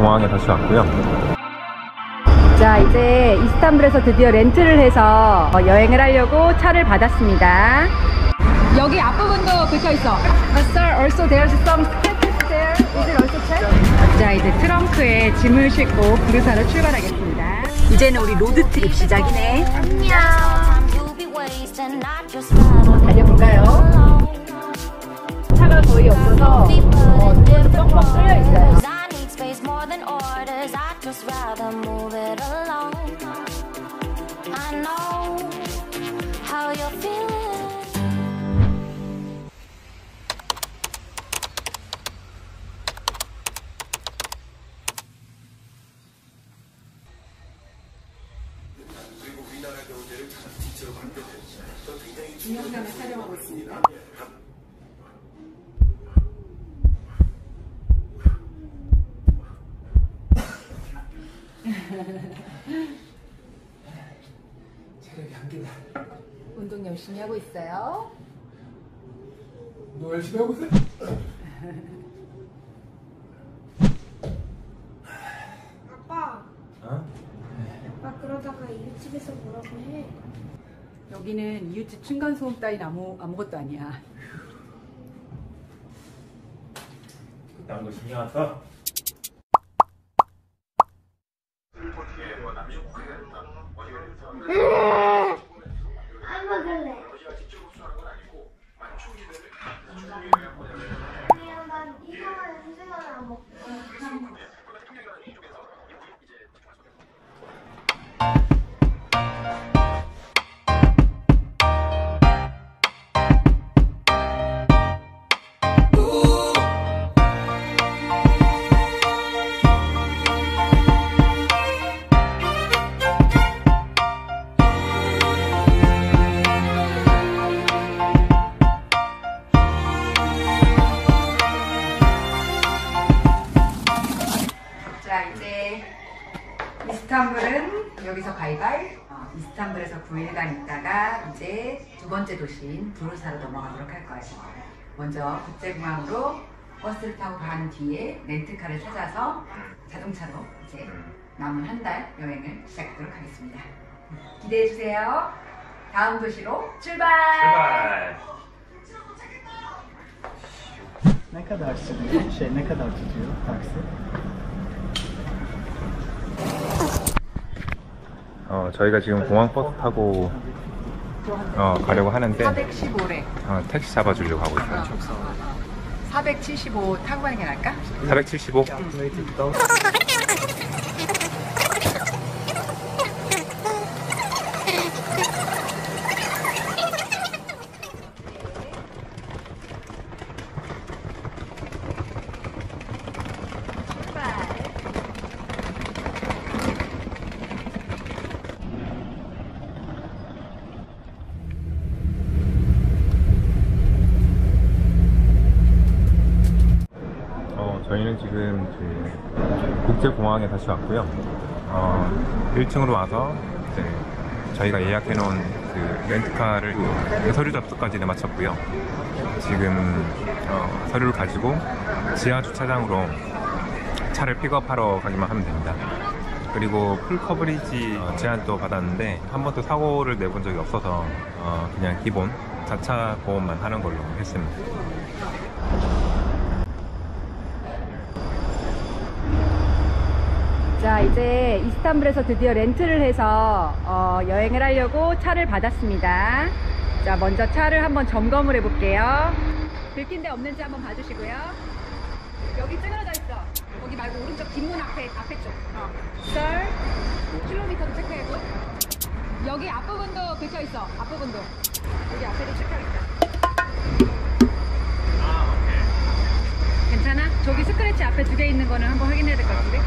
공항에 다시 왔고요. 자, 이제 이스탄불에서 드디어 렌트를 해서 여행을 하려고 차를 받았습니다. 여기 앞부분도 붙어있어. But sir, also there's some sketches there. Is it also checked? 자, 이제 트렁크에 짐을 싣고 부르사로 출발하겠습니다. 이제는 우리 로드트립 시작이네. 안녕. 달려볼까요? 차가 거의 없어서 도로도 뻥뻥 뚫려 있어요. 동영상을 촬영하고 있습니다. 체력이 한계다. 운동 열심히 하고 있어요. 운동 열심히 하고 있어요? 아빠. 어? 아빠 그러다가 이웃집에서 뭐라고 해? 여기는 이웃집 층간소음 따윈 아무것도 아니야. 그딴 거 신경 안 써? 안 먹을래. 그냥 난 이상한 생각을 안 먹고. 자, 이제 이스탄불은 여기서 갈갈. 이스탄불에서 9일간 있다가 이제 두 번째 도시인 부르사로 넘어가도록 할 거예요. 먼저 국제공항으로 버스를 타고 가는 뒤에 렌트카를 찾아서 자동차로 이제 남은 한 달 여행을 시작하도록 하겠습니다. 기대해 주세요. 다음 도시로 출발! Ne kadar sürüyor? Ne kadar tutuyor taksi? 저희가 지금 공항 버스 타고 가려고 하는데 415래. 택시 잡아주려고 하고 있어요. 475 타고 가는 게 나을까? 475? 저희는 지금 국제공항에 다시 왔고요. 1층으로 와서 이제 저희가 예약해 놓은 그 렌트카를 서류 접수까지는 마쳤고요. 지금 서류를 가지고 지하 주차장으로 차를 픽업하러 가기만 하면 됩니다. 그리고 풀 커버리지 제한도 받았는데 한 번도 사고를 내본 적이 없어서 그냥 기본 자차 보험만 하는 걸로 했습니다. 자, 이제 이스탄불에서 드디어 렌트를 해서 여행을 하려고 차를 받았습니다. 자, 먼저 차를 한번 점검을 해볼게요. 들킨 데 없는지 한번 봐주시고요. 여기 찌그러져 있어. 거기 말고 오른쪽 뒷문 앞에 쪽. Sir, 킬로미터도 체크해고. 여기 앞부분도 긁혀 있어. 앞부분도. 여기 앞에도 체크하겠다. 괜찮아? 저기 스크래치 앞에 2개 있는 거는 한번 확인해야 될 것 같은데?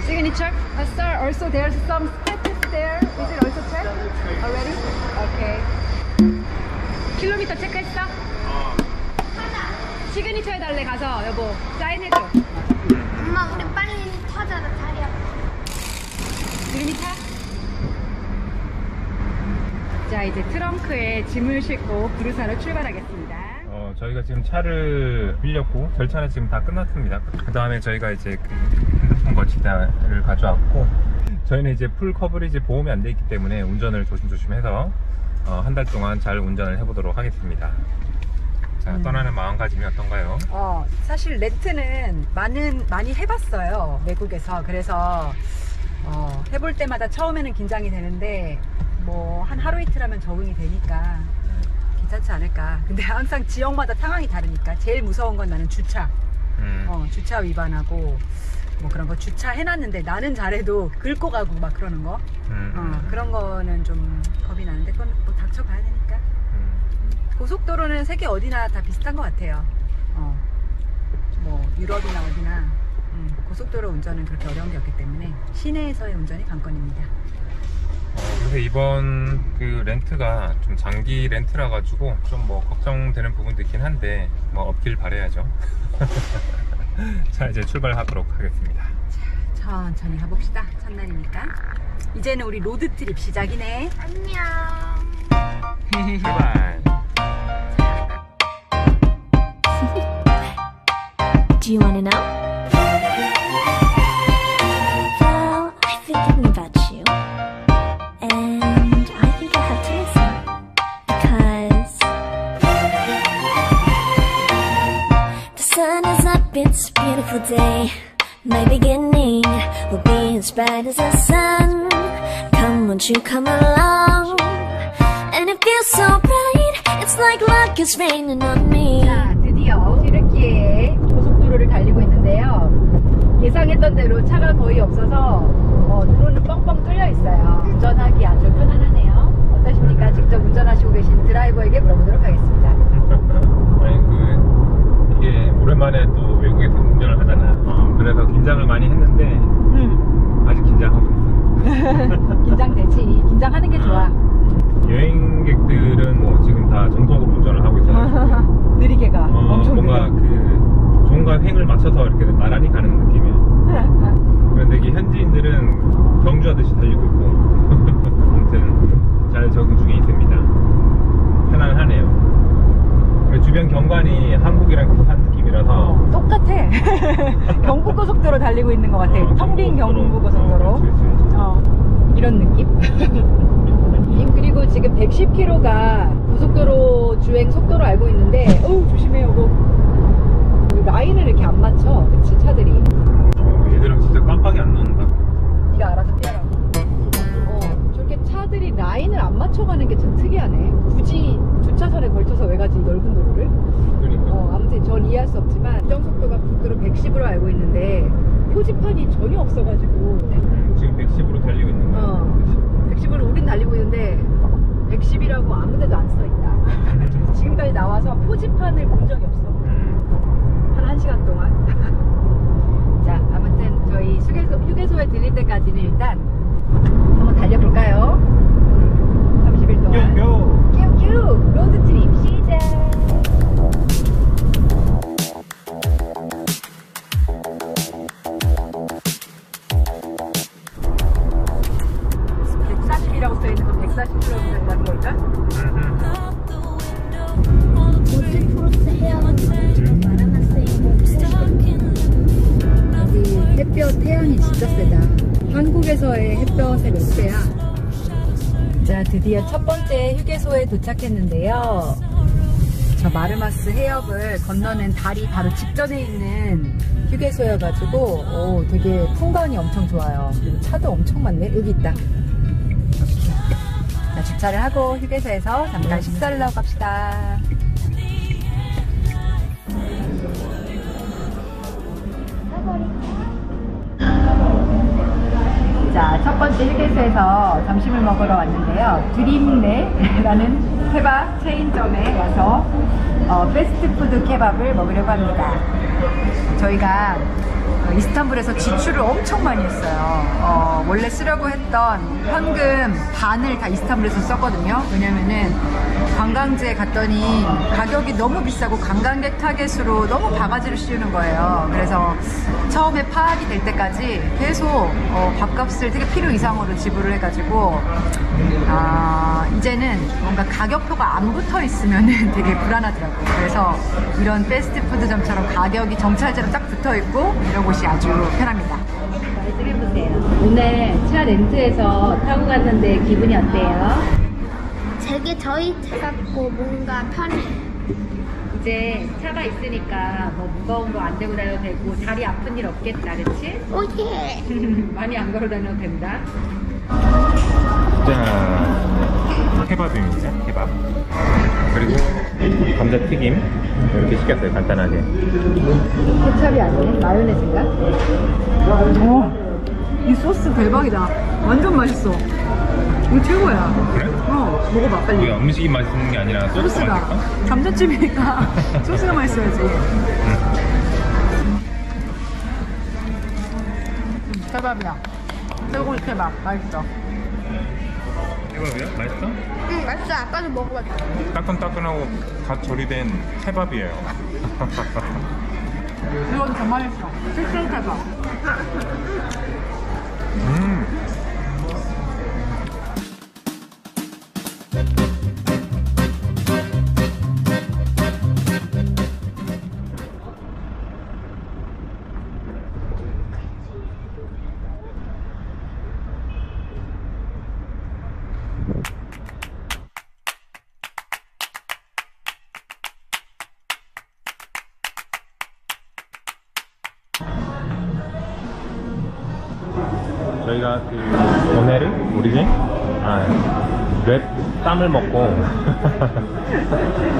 Signature? Sir, also there's some sketches there. Is it also checked already? Okay. 킬로미터 체크했어? 시그니처 해달래. 가서 여보 사인해줘. 엄마 우리 빨리 타자. 나 다리 아파. 시그니처? 자, 이제 트렁크에 짐을 싣고 부르사로 출발하겠습니다. 저희가 지금 차를 빌렸고 절차는 지금 다 끝났습니다. 그 다음에 저희가 이제 그 핸드폰 거치대를 가져왔고, 저희는 이제 풀 커버리지 보험이 안 돼 있기 때문에 운전을 조심조심해서 한 달 동안 잘 운전을 해보도록 하겠습니다. 자, 떠나는 마음가짐이 어떤가요? 사실 렌트는 많이 해봤어요, 외국에서. 그래서 해볼 때마다 처음에는 긴장이 되는데 뭐 한 하루 이틀 하면 적응이 되니까 괜찮지 않을까. 근데 항상 지역마다 상황이 다르니까 제일 무서운 건 나는 주차. 주차 위반하고 뭐 그런 거 주차 해놨는데 나는 잘해도 긁고 가고 막 그러는 거. 그런 거는 좀 겁이 나는데 그건 뭐 닥쳐봐야 되니까. 고속도로는 세계 어디나 다 비슷한 것 같아요. 뭐 유럽이나 어디나 고속도로 운전은 그렇게 어려운 게 없기 때문에 시내에서의 운전이 관건입니다. 그래서 이번 그 렌트가 좀 장기 렌트라 가지고 좀 뭐 걱정되는 부분도 있긴 한데 뭐 없길 바라야죠. 자, 이제 출발하도록 하겠습니다. 자, 천천히 가봅시다. 첫날이니까. 이제는 우리 로드트립 시작이네. 안녕. 출발. Do you wanna know? Well, I've been thinking about you, and I think I have to listen, because the sun is up, it's a beautiful day. My beginning will be as bright as the sun. Come, won't you come along? And it feels so bright, it's like luck is raining on me. 자, 드디어 튀르키예 고속도로를 달리고 있는데요. 예상했던 대로 차가 거의 없어서 도로는 뻥뻥 뚫려 있어요. 운전하기 아주 편안하네요. 어떠십니까? 직접 운전하시고 계신 드라이버에게 물어보도록 하겠습니다. 아니 이게 오랜만에 또 외국에서 운전을 하잖아. 그래서 긴장을 많이 했는데 아직 긴장하고 있어. 긴장되지. 긴장하는 게 좋아. 여행객들은 뭐 지금 다 정석으로 운전을 하고 있어가지고 느리게 가. 엄청 뭔가 느려. 그 종과 횡을 맞춰서 이렇게 나란히 가는 느낌이야. 그런데 이게 현지인들은 경주하듯이 달리고 있고 아무튼 잘 적응 중에 있습니다. 편안하네요. 주변 경관이 한국이랑 비슷한 느낌이라서 똑같아. 경부고속도로 달리고 있는 것 같아. 텅 빈 경부고속도로. 이런 느낌? 그리고 지금 110km가 고속도로 주행 속도로 알고 있는데 조심해요. 라인을 이렇게 안 맞춰. 그치, 차들이. 얘들은 진짜 깜빡이 안 넣는다. 네가 알아서 뛰어라. 저렇게 차들이 라인을 안 맞춰가는 게 참 특이하네. 굳이 주차선에 걸쳐서 왜 가지, 넓은 도로를? 그러니까 아무튼 전 이해할 수 없지만 정속도가 고속도로 110으로 알고 있는데 표지판이 전혀 없어가지고 지금 110으로 달리고 있는 거야. 110으로 우린 달리고 있는데 110이라고 아무데도 안 써있다. 지금까지 나와서 표지판을 본 적이 없어. 한 1시간 동안. 자, 아무튼 저희 휴게소에 들릴 때까지는 일단 한번 달려볼까요? 30일 동안 뀨뀨 로드트립 시작. 이라고 써있는 건 140km 가는 걸까? 여기 햇볕, 태양이 진짜 세다. 한국에서의 햇볕의 몇 배야. 자, 드디어 첫 번째 휴게소에 도착했는데요. 저 마르마스 해협을 건너는 다리 바로 직전에 있는 휴게소여가지고 되게 풍광이 엄청 좋아요. 그리고 차도 엄청 많네. 여기 있다. 자, 주차를 하고 휴게소에서 잠깐 식사를 하고 갑시다. 자, 첫 번째 휴게소에서 점심을 먹으러 왔는데요. 드림네라는 케밥 체인점에 와서 패스트푸드 케밥을 먹으려고 합니다. 저희가 이스탄불에서 지출을 엄청 많이 했어요. 원래 쓰려고 했던 현금 반을 다 이스탄불에서 썼거든요. 왜냐면은 관광지에 갔더니 가격이 너무 비싸고 관광객 타겟으로 너무 바가지를 씌우는 거예요. 그래서 처음에 파악이 될 때까지 계속 밥값을 되게 필요 이상으로 지불을 해가지고 이제는 뭔가 가격표가 안 붙어 있으면은 되게 불안하더라고요. 그래서 이런 패스트푸드점처럼 가격이 정찰제로 딱 붙어 있고 이런 곳이 아주 편합니다. 말씀해보세요. 오늘 차 렌트해서 타고 갔는데 기분이 어때요? 되게 저희 차 같고 뭔가 편해. 이제 차가 있으니까 뭐 무거운 거 안 들고 다녀도 되고 다리 아픈 일 없겠다, 그치? 오예. 많이 안 걸어 다녀도 된다. 자, 케밥입니다. 케밥. 그리고 감자튀김 이렇게 시켰어요. 간단하게. 케찹이 아니네? 마요네즈인가? 이 소스 대박이다. 완전 맛있어. 이거 최고야. 그래? 먹어봐 빨리. 이게 음식이 맛있는 게 아니라 소스가 소스가 맛있을까? 감자칩이니까 소스가 맛있어야지. 케밥이야. 쇠고기 케밥 맛있어. 케밥이야? 맛있어? 응, 맛있어. 아까도 먹어봤어. 따끈따끈하고 갓 조리된 케밥이에요. 이건 더 맛있어. 실sun 케밥. 저희가 그 오네르 우리지? 랩 쌈을 먹고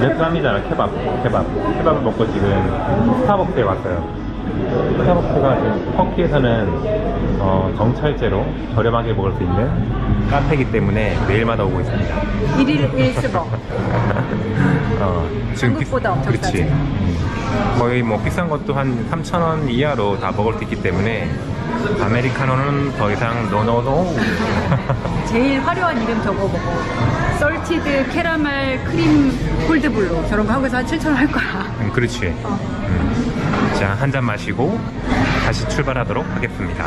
랩 쌈이잖아. 케밥을 먹고 지금 스타벅스에 왔어요. 스타벅스가 지금 터키에서는 정찰제로 저렴하게 먹을 수 있는 카페이기 때문에 매일마다 오고 있습니다. 1일 1스벅. 지금 한국보다 엄청 그치. 싸지. 거의 뭐 비싼 것도 한 3,000원 이하로 다 먹을 수 있기 때문에 아메리카노는 더 이상 노노노. 제일 화려한 이름 저거 보고 썰티드 캐러멜 크림 콜드블루 저런 거 한국에서 한 7,000원 할 거야. 그렇지. 자, 한 잔 마시고 다시 출발하도록 하겠습니다.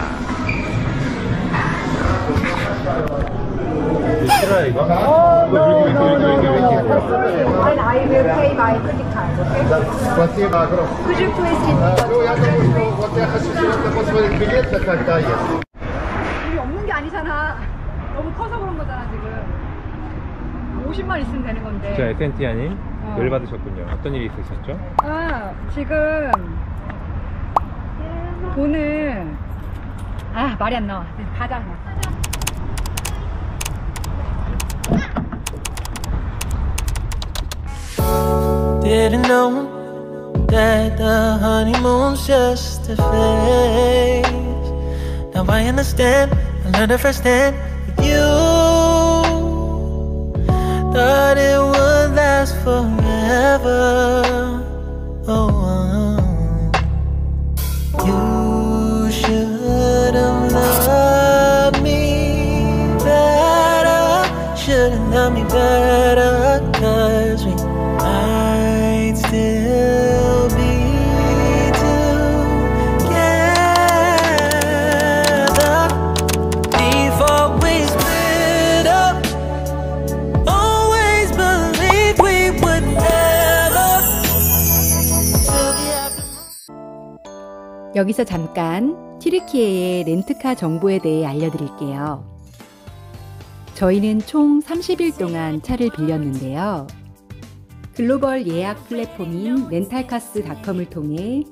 싫어요 이거? And I will pay by credit card, okay? Could you please give me 우리 없는 게 아니잖아. 너무 커서 그런 거잖아 지금. 50만 있으면 되는 건데. 자, 에센티아님 열받으셨군요. 어떤 일이 있으셨죠? 지금 돈을 말이 안 나와. 가자. Didn't know that the honeymoon's just a phase. Now I understand, I learned it firsthand with you. Thought it would last forever. You should have loved me better. Should have loved me better, 'cause we might still be together before we split up. Always believed we would never. 여기서 잠깐 튀르키예의 렌트카 정보에 대해 알려드릴게요. 저희는 총 30일 동안 차를 빌렸는데요. 글로벌 예약 플랫폼인 렌탈카스닷컴을 통해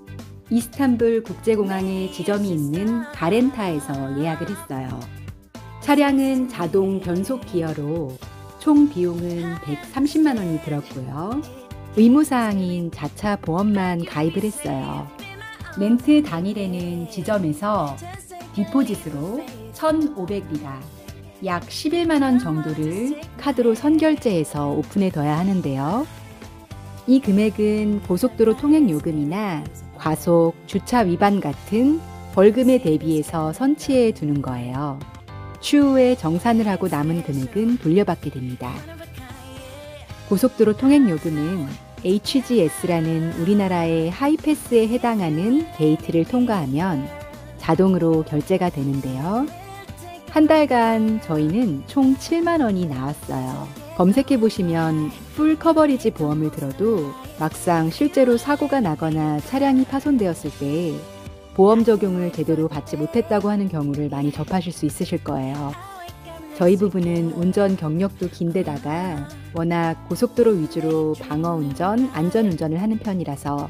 이스탄불 국제공항에 지점이 있는 가렌타에서 예약을 했어요. 차량은 자동 변속 기어로 총 비용은 130만 원이 들었고요. 의무사항인 자차 보험만 가입을 했어요. 렌트 당일에는 지점에서 디포짓으로 1,500리라, 약 11만 원 정도를 카드로 선결제해서 오픈해둬야 하는데요. 이 금액은 고속도로 통행 요금이나 과속, 주차 위반 같은 벌금에 대비해서 선치해 두는 거예요. 추후에 정산을 하고 남은 금액은 돌려받게 됩니다. 고속도로 통행 요금은 HGS라는 우리나라의 하이패스에 해당하는 게이트를 통과하면 자동으로 결제가 되는데요. 한 달간 저희는 총 7만 원이 나왔어요. 검색해보시면 풀 커버리지 보험을 들어도 막상 실제로 사고가 나거나 차량이 파손되었을 때 보험 적용을 제대로 받지 못했다고 하는 경우를 많이 접하실 수 있으실 거예요. 저희 부부는 운전 경력도 긴데다가 워낙 고속도로 위주로 방어운전, 안전운전을 하는 편이라서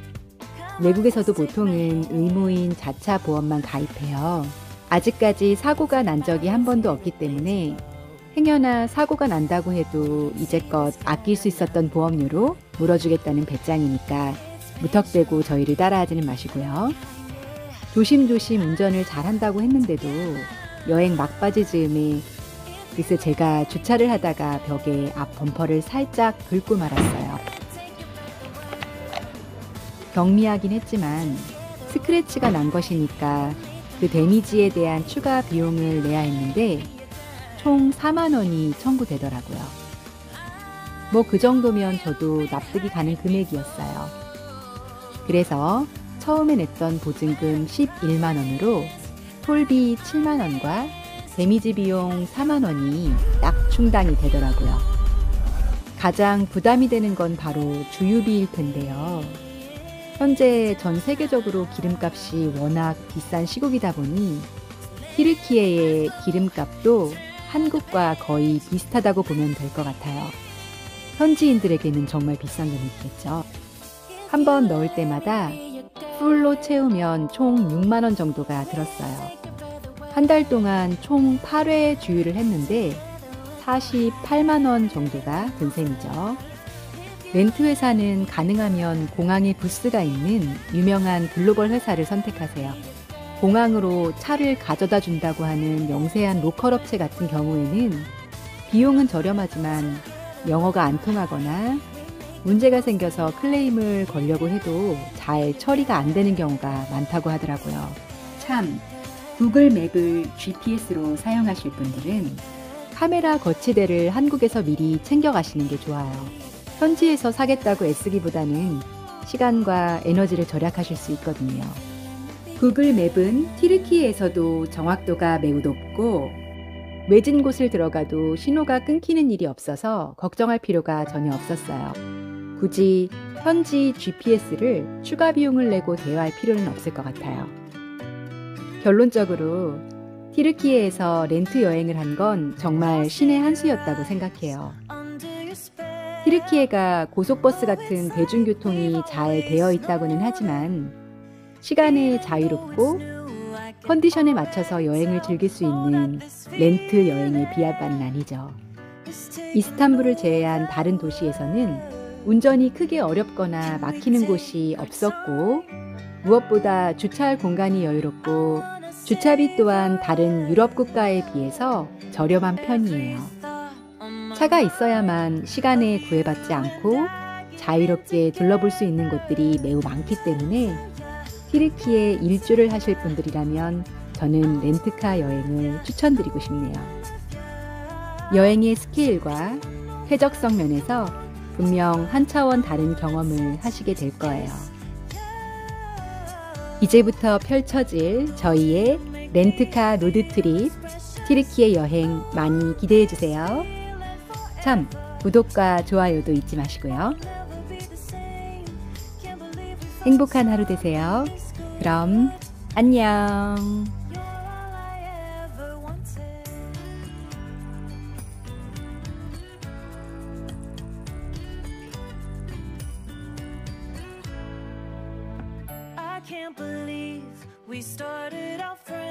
외국에서도 보통은 의무인 자차 보험만 가입해요. 아직까지 사고가 난 적이 한 번도 없기 때문에 행여나 사고가 난다고 해도 이제껏 아낄 수 있었던 보험료로 물어주겠다는 배짱이니까 무턱대고 저희를 따라하지는 마시고요. 조심조심 운전을 잘한다고 했는데도 여행 막바지 즈음에 글쎄 제가 주차를 하다가 벽에 앞 범퍼를 살짝 긁고 말았어요. 경미하긴 했지만 스크래치가 난 것이니까 그 데미지에 대한 추가 비용을 내야 했는데 총 4만 원이 청구되더라고요. 뭐 그 정도면 저도 납득이 가는 금액이었어요. 그래서 처음에 냈던 보증금 11만 원으로 톨비 7만 원과 데미지 비용 4만 원이 딱 충당이 되더라고요. 가장 부담이 되는 건 바로 주유비일 텐데요. 현재 전 세계적으로 기름값이 워낙 비싼 시국이다 보니 튀르키예의 기름값도 한국과 거의 비슷하다고 보면 될 것 같아요. 현지인들에게는 정말 비싼 금액이겠죠. 한 번 넣을 때마다 풀로 채우면 총 6만 원 정도가 들었어요. 한 달 동안 총 8회 주유를 했는데 48만 원 정도가 든 셈이죠. 렌트 회사는 가능하면 공항에 부스가 있는 유명한 글로벌 회사를 선택하세요. 공항으로 차를 가져다 준다고 하는 명세한 로컬 업체 같은 경우에는 비용은 저렴하지만 영어가 안 통하거나 문제가 생겨서 클레임을 걸려고 해도 잘 처리가 안 되는 경우가 많다고 하더라고요. 참, 구글 맵을 GPS로 사용하실 분들은 카메라 거치대를 한국에서 미리 챙겨가시는 게 좋아요. 현지에서 사겠다고 애쓰기보다는 시간과 에너지를 절약하실 수 있거든요. 구글 맵은 튀르키예에서도 정확도가 매우 높고 외진 곳을 들어가도 신호가 끊기는 일이 없어서 걱정할 필요가 전혀 없었어요. 굳이 현지 GPS를 추가 비용을 내고 대여할 필요는 없을 것 같아요. 결론적으로 튀르키예에서 렌트 여행을 한 건 정말 신의 한 수였다고 생각해요. 튀르키예가 고속버스 같은 대중교통이 잘 되어 있다고는 하지만 시간에 자유롭고 컨디션에 맞춰서 여행을 즐길 수 있는 렌트 여행에 비할 바는 아니죠. 이스탄불을 제외한 다른 도시에서는 운전이 크게 어렵거나 막히는 곳이 없었고 무엇보다 주차할 공간이 여유롭고 주차비 또한 다른 유럽 국가에 비해서 저렴한 편이에요. 차가 있어야만 시간에 구애받지 않고 자유롭게 둘러볼 수 있는 곳들이 매우 많기 때문에 튀르키예 일주를 하실 분들이라면 저는 렌트카 여행을 추천드리고 싶네요. 여행의 스케일과 쾌적성 면에서 분명 한 차원 다른 경험을 하시게 될 거예요. 이제부터 펼쳐질 저희의 렌트카 로드트립 튀르키예 여행 많이 기대해주세요. 참, 구독과 좋아요도 잊지 마시고요. 행복한 하루 되세요. 그럼 안녕. I can't believe we started out friends.